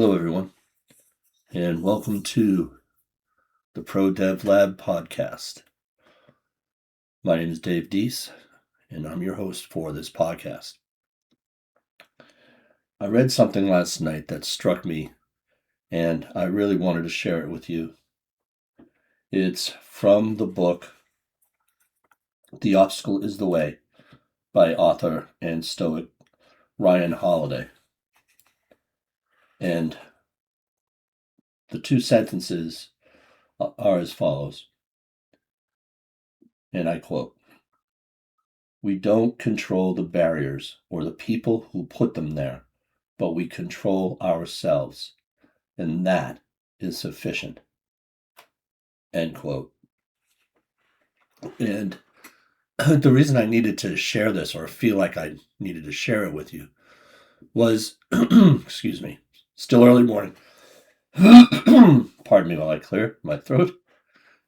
Hello, everyone, and welcome to the Pro Dev Lab podcast. My name is Dave Deese, and I'm your host for this podcast. I read something last night that struck me, and I really wanted to share it with you. It's from the book The Obstacle is the Way by author and Stoic Ryan Holiday. And the two sentences are as follows, and I quote, "We don't control the barriers or the people who put them there, but we control ourselves, and that is sufficient." End quote. And the reason I needed to share this, or feel like I needed to share it with you, was, excuse me, still early morning. Pardon me while I clear my throat,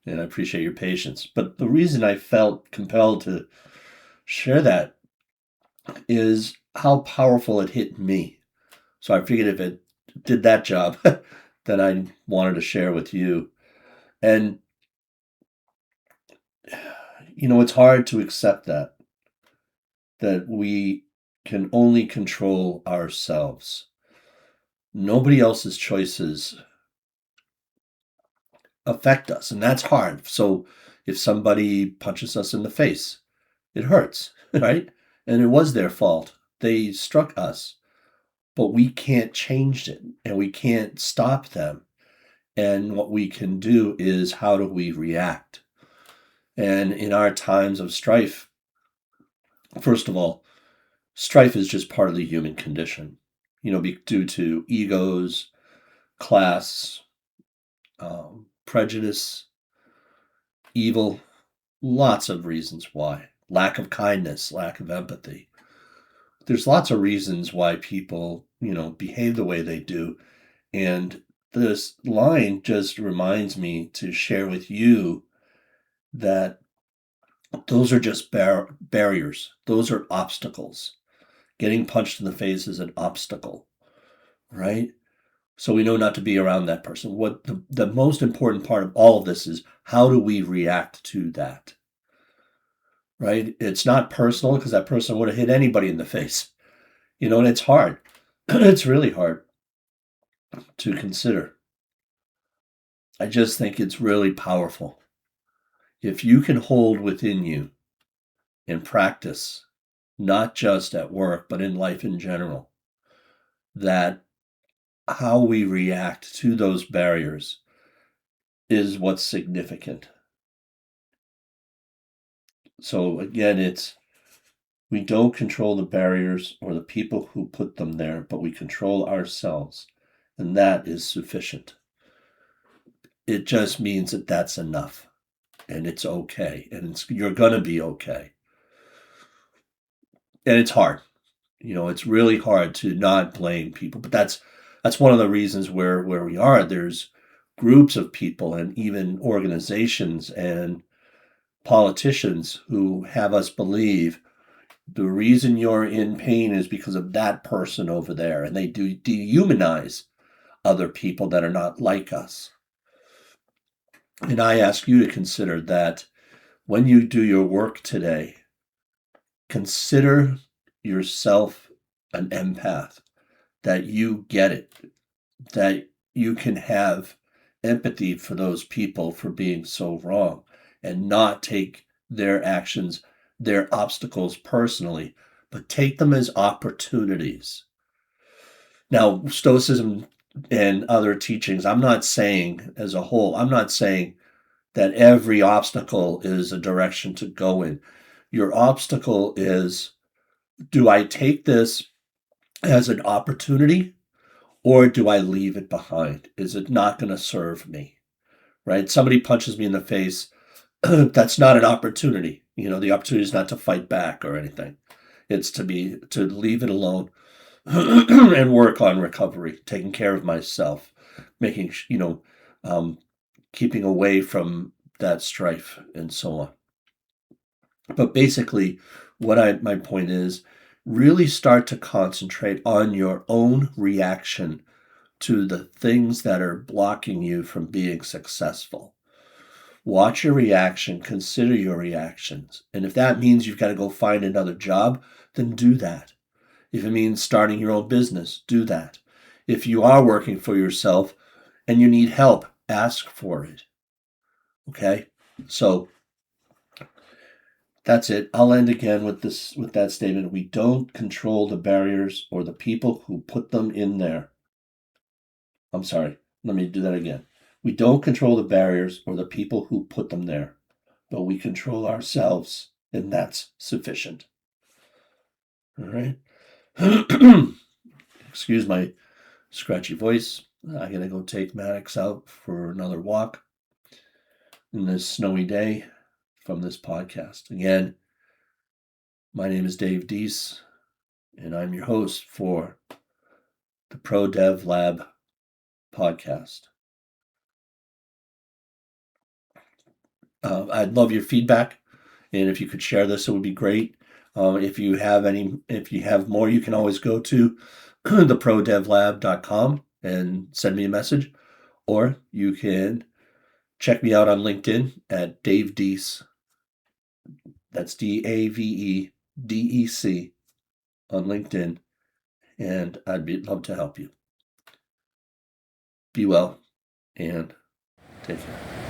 and I appreciate your patience. But the reason I felt compelled to share that is how powerful it hit me. So I figured if it did that job, then I wanted to share with you. And, it's hard to accept that we can only control ourselves. Nobody else's choices affect us, and that's hard. So if somebody punches us in the face, it hurts, right? And it was their fault. They struck us, but we can't change it, and we can't stop them. And what we can do is, how do we react? And in our times of strife, first of all, strife is just part of the human condition, due to egos, class, prejudice, evil, lots of reasons why. Lack of kindness, lack of empathy. There's lots of reasons why people, behave the way they do. And this line just reminds me to share with you that those are just barriers. Those are obstacles. Getting punched in the face is an obstacle, right? So we know not to be around that person. What the most important part of all of this is, how do we react to that, right? It's not personal, because that person would have hit anybody in the face, and it's hard. It's really hard to consider. I just think it's really powerful. If you can hold within you and practice, not just at work, but in life in general, that how we react to those barriers is what's significant. So again, we don't control the barriers or the people who put them there, but we control ourselves, and that is sufficient. It just means that that's enough, and it's okay, and you're going to be okay. And it's hard. It's really hard to not blame people, but that's one of the reasons where we are. There's groups of people and even organizations and politicians who have us believe the reason you're in pain is because of that person over there, and they do dehumanize other people that are not like us. And I ask you to consider that when you do your work today, consider yourself an empath, that you get it, that you can have empathy for those people for being so wrong, and not take their actions, their obstacles personally, but take them as opportunities. Now, Stoicism and other teachings, I'm not saying as a whole, I'm not saying that every obstacle is a direction to go in. Your obstacle is, do I take this as an opportunity, or do I leave it behind? Is it not going to serve me? Right? Somebody punches me in the face. That's not an opportunity. The opportunity is not to fight back or anything. It's to leave it alone and work on recovery, taking care of myself, making, keeping away from that strife and so on. But basically, my point is, really start to concentrate on your own reaction to the things that are blocking you from being successful. Watch your reaction, consider your reactions. And if that means you've got to go find another job, then do that. If it means starting your own business, do that. If you are working for yourself and you need help, ask for it. Okay? So that's it. I'll end again with that statement. We don't control the barriers or the people who put them in there. I'm sorry. Let me do that again. We don't control the barriers or the people who put them there, but we control ourselves, and that's sufficient. All right. Excuse my scratchy voice. I gotta go take Maddox out for another walk in this snowy day from this podcast. Again, my name is Dave Deese, and I'm your host for the Pro Dev Lab podcast. I'd love your feedback, and if you could share this, it would be great. If you have more, you can always go to theprodevlab.com and send me a message, or you can check me out on LinkedIn at Dave Deese. That's DAVEDEC on LinkedIn, and I'd love to help you. Be well, and take care.